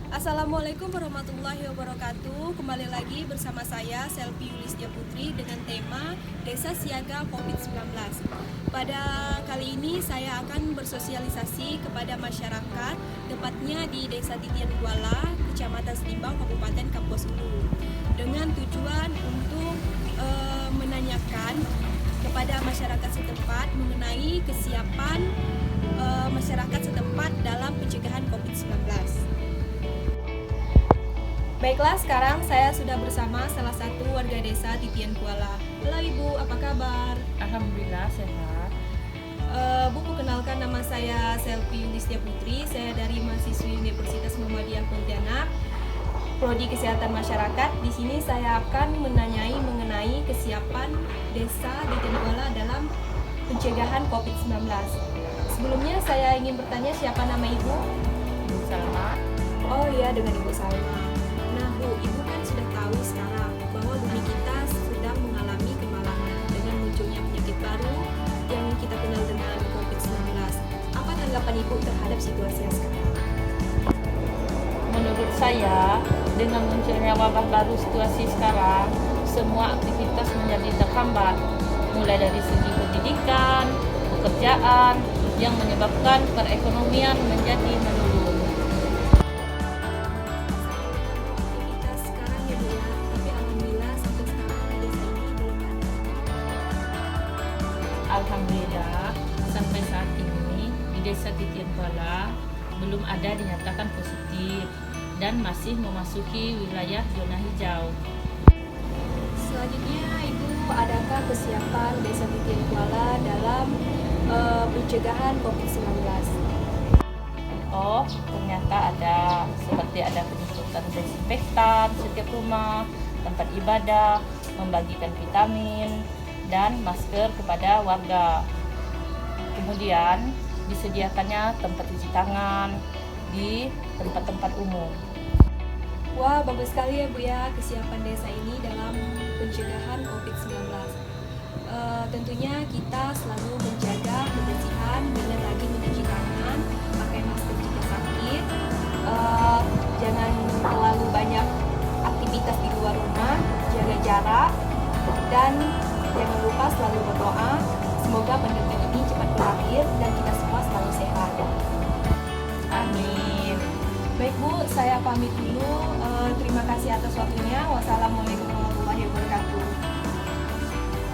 Assalamualaikum warahmatullahi wabarakatuh. Kembali lagi bersama saya Selvi Yulistia Putri dengan tema Desa Siaga COVID-19. Pada kali ini saya akan bersosialisasi kepada masyarakat, tepatnya di Desa Titian Kuala, Kecamatan Selimbang, Kabupaten Kapuas Hulu, dengan tujuan untuk menanyakan kepada masyarakat setempat mengenai kesiapan masyarakat setempat dalam pencegahan COVID-19. Baiklah, sekarang saya sudah bersama salah satu warga desa Titian Kuala. Halo Ibu, apa kabar? Alhamdulillah sehat. Bu, perkenalkan, nama saya Selvi Yulistia Putri. Saya dari mahasiswi Universitas Muhammadiyah Pontianak, Prodi Kesehatan Masyarakat. Di sini saya akan menanyai mengenai kesiapan desa Titian Kuala dalam pencegahan COVID-19. Sebelumnya saya ingin bertanya, siapa nama Ibu? Salma. Oh iya, dengan Ibu Salma. Nah Bu, Ibu kan sudah tahu sekarang bahwa bumi kita sedang mengalami kemalangan dengan munculnya penyakit baru yang kita kenal dengan COVID-19. Apa tanggapan Ibu terhadap situasi yang sekarang? Menurut saya, dengan munculnya wabah baru situasi sekarang, semua aktivitas menjadi terhambat, mulai dari segi pendidikan, pekerjaan, yang menyebabkan perekonomian menjadi menurun. Aktivitas sekarang ya Bu ya, tapi alhamdulillah sampai sekarang di desa ini belum ada. Alhamdulillah, sampai saat ini di Desa Titian Kuala belum ada dinyatakan positif dan masih memasuki wilayah zona hijau. Selanjutnya Ibu, adakah kesiapan desa Titian Kuala dalam pencegahan COVID-19? Oh, ternyata ada, seperti ada penyemprotan desinfektan setiap rumah, tempat ibadah, membagikan vitamin dan masker kepada warga. Kemudian disediakannya tempat cuci tangan di tempat-tempat umum. Wah, bagus sekali ya Bu ya kesiapan desa ini dalam pencegahan COVID-19. Tentunya kita selalu menjaga kebersihan dengan rajin mencuci tangan, pakai masker jika sakit, jangan terlalu banyak aktivitas di luar rumah, jaga jarak, dan jangan lupa selalu berdoa semoga pandemi ini cepat berakhir dan kita semua selalu sehat. Amin. Baik Bu, saya pamit dulu. Terima kasih atas waktunya. Wassalamualaikum warahmatullahi wabarakatuh.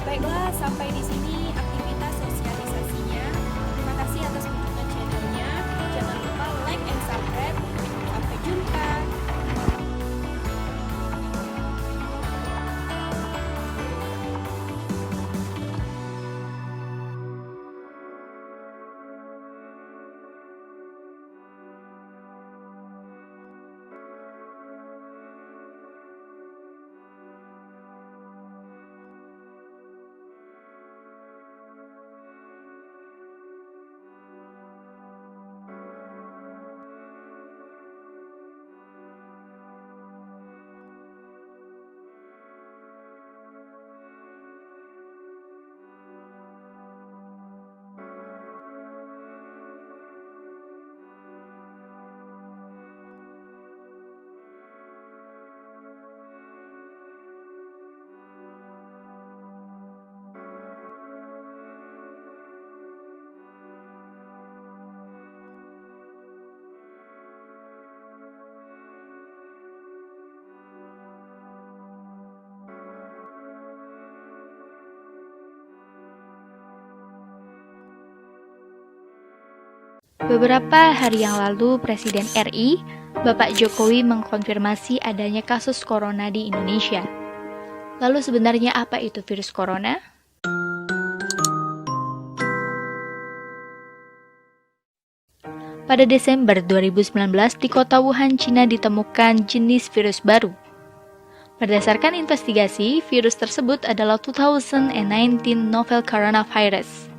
Baiklah, sampai di sini aktivitas sosialisasinya. Terima kasih atas kunjungan channelnya. Jangan lupa like and subscribe. Sampai jumpa. Beberapa hari yang lalu, Presiden RI, Bapak Jokowi mengkonfirmasi adanya kasus corona di Indonesia. Lalu sebenarnya apa itu virus corona? Pada Desember 2019, di kota Wuhan, Cina ditemukan jenis virus baru. Berdasarkan investigasi, virus tersebut adalah 2019 novel coronavirus.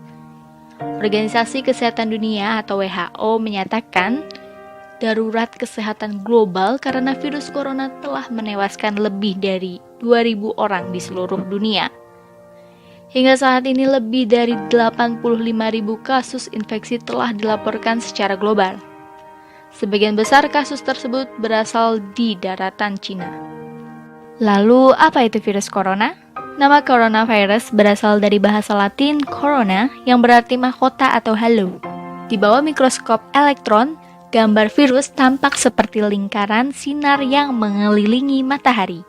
Organisasi Kesehatan Dunia atau WHO menyatakan darurat kesehatan global karena virus corona telah menewaskan lebih dari 2.000 orang di seluruh dunia. Hingga saat ini lebih dari 85.000 kasus infeksi telah dilaporkan secara global. Sebagian besar kasus tersebut berasal di daratan Cina. Lalu, apa itu virus corona? Nama coronavirus berasal dari bahasa Latin corona yang berarti mahkota atau halo. Di bawah mikroskop elektron, gambar virus tampak seperti lingkaran sinar yang mengelilingi matahari.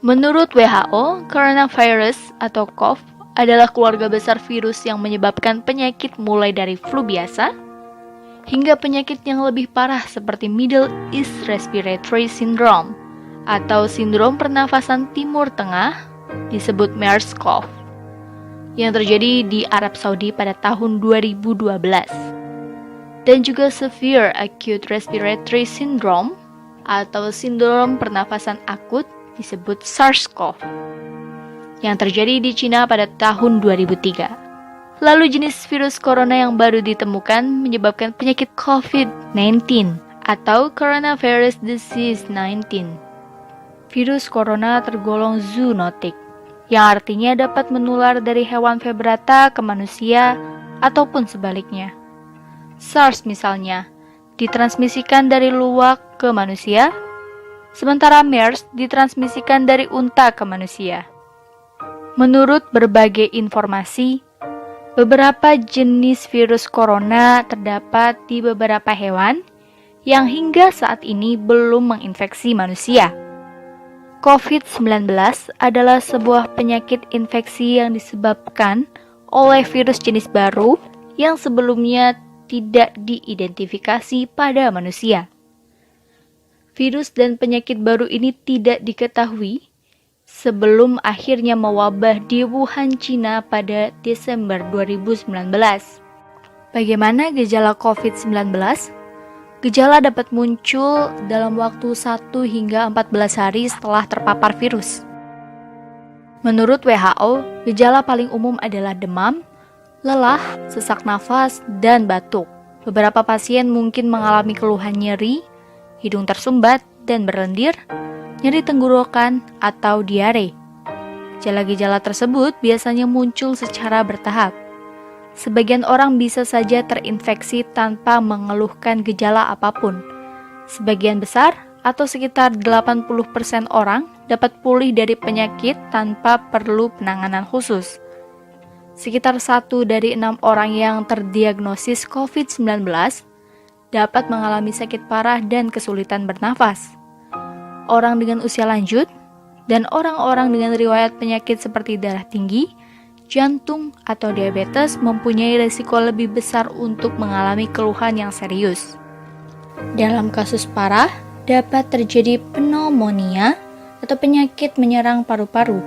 Menurut WHO, coronavirus atau COV adalah keluarga besar virus yang menyebabkan penyakit mulai dari flu biasa hingga penyakit yang lebih parah seperti Middle East Respiratory Syndrome atau sindrom pernafasan Timur Tengah disebut MERS-CoV yang terjadi di Arab Saudi pada tahun 2012 dan juga Severe Acute Respiratory Syndrome atau sindrom pernafasan akut disebut SARS-CoV yang terjadi di Cina pada tahun 2003. Lalu jenis virus corona yang baru ditemukan menyebabkan penyakit COVID-19 atau Coronavirus Disease 19. Virus corona tergolong zoonotik, yang artinya dapat menular dari hewan vertebrata ke manusia ataupun sebaliknya. SARS misalnya, ditransmisikan dari luwak ke manusia, sementara MERS ditransmisikan dari unta ke manusia. Menurut berbagai informasi, beberapa jenis virus corona terdapat di beberapa hewan yang hingga saat ini belum menginfeksi manusia. COVID-19 adalah sebuah penyakit infeksi yang disebabkan oleh virus jenis baru yang sebelumnya tidak diidentifikasi pada manusia. Virus dan penyakit baru ini tidak diketahui sebelum akhirnya mewabah di Wuhan, Cina pada Desember 2019. Bagaimana gejala COVID-19? Gejala dapat muncul dalam waktu 1 hingga 14 hari setelah terpapar virus. Menurut WHO, gejala paling umum adalah demam, lelah, sesak nafas, dan batuk. Beberapa pasien mungkin mengalami keluhan nyeri, hidung tersumbat, dan berlendir, nyeri tenggorokan, atau diare. Gejala-gejala tersebut biasanya muncul secara bertahap. Sebagian orang bisa saja terinfeksi tanpa mengeluhkan gejala apapun. Sebagian besar, atau sekitar 80% orang, dapat pulih dari penyakit tanpa perlu penanganan khusus. Sekitar 1 dari 6 orang yang terdiagnosis COVID-19 dapat mengalami sakit parah dan kesulitan bernafas. Orang dengan usia lanjut, dan orang-orang dengan riwayat penyakit seperti darah tinggi, jantung, atau diabetes mempunyai risiko lebih besar untuk mengalami keluhan yang serius. Dalam kasus parah, dapat terjadi pneumonia atau penyakit menyerang paru-paru,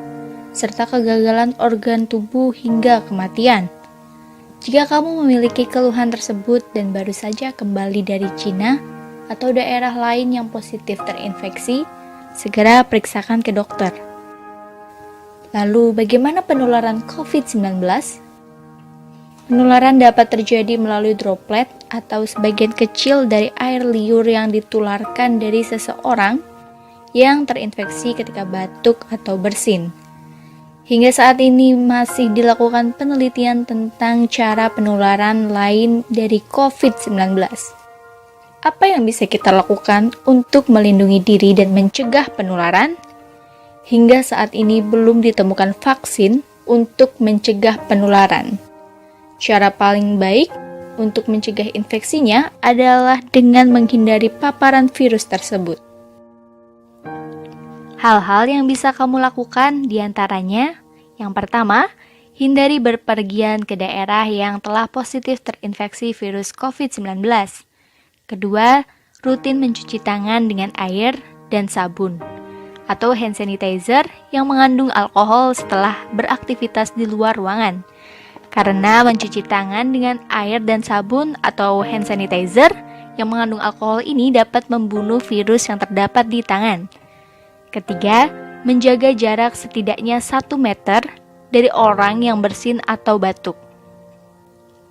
serta kegagalan organ tubuh hingga kematian. Jika kamu memiliki keluhan tersebut dan baru saja kembali dari Cina, atau daerah lain yang positif terinfeksi, segera periksakan ke dokter. Lalu, bagaimana penularan COVID-19? Penularan dapat terjadi melalui droplet atau sebagian kecil dari air liur yang ditularkan dari seseorang yang terinfeksi ketika batuk atau bersin. Hingga saat ini masih dilakukan penelitian tentang cara penularan lain dari COVID-19. Apa yang bisa kita lakukan untuk melindungi diri dan mencegah penularan? Hingga saat ini belum ditemukan vaksin untuk mencegah penularan. Cara paling baik untuk mencegah infeksinya adalah dengan menghindari paparan virus tersebut. Hal-hal yang bisa kamu lakukan diantaranya, yang pertama, hindari berpergian ke daerah yang telah positif terinfeksi virus COVID-19. Kedua, rutin mencuci tangan dengan air dan sabun atau hand sanitizer yang mengandung alkohol setelah beraktivitas di luar ruangan. Karena mencuci tangan dengan air dan sabun atau hand sanitizer yang mengandung alkohol ini dapat membunuh virus yang terdapat di tangan. Ketiga, menjaga jarak setidaknya 1 meter dari orang yang bersin atau batuk.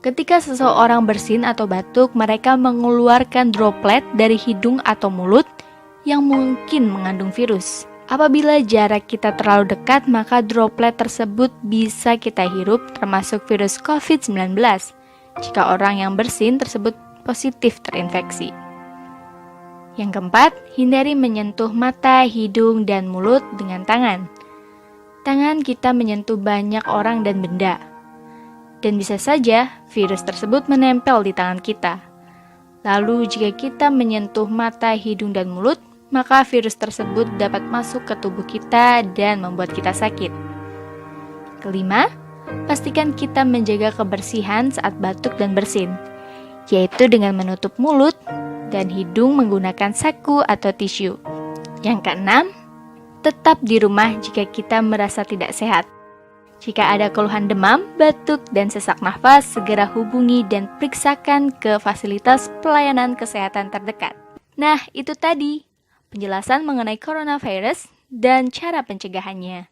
Ketika seseorang bersin atau batuk, mereka mengeluarkan droplet dari hidung atau mulut yang mungkin mengandung virus. Apabila jarak kita terlalu dekat, maka droplet tersebut bisa kita hirup, termasuk virus COVID-19, jika orang yang bersin tersebut positif terinfeksi. Yang keempat, hindari menyentuh mata, hidung, dan mulut dengan tangan. Tangan kita menyentuh banyak orang dan benda, dan bisa saja virus tersebut menempel di tangan kita. Lalu jika kita menyentuh mata, hidung, dan mulut, maka virus tersebut dapat masuk ke tubuh kita dan membuat kita sakit. Kelima, pastikan kita menjaga kebersihan saat batuk dan bersin, yaitu dengan menutup mulut dan hidung menggunakan saku atau tisu. Yang keenam, tetap di rumah jika kita merasa tidak sehat. Jika ada keluhan demam, batuk, dan sesak nafas, segera hubungi dan periksakan ke fasilitas pelayanan kesehatan terdekat. Nah, itu tadi penjelasan mengenai coronavirus dan cara pencegahannya.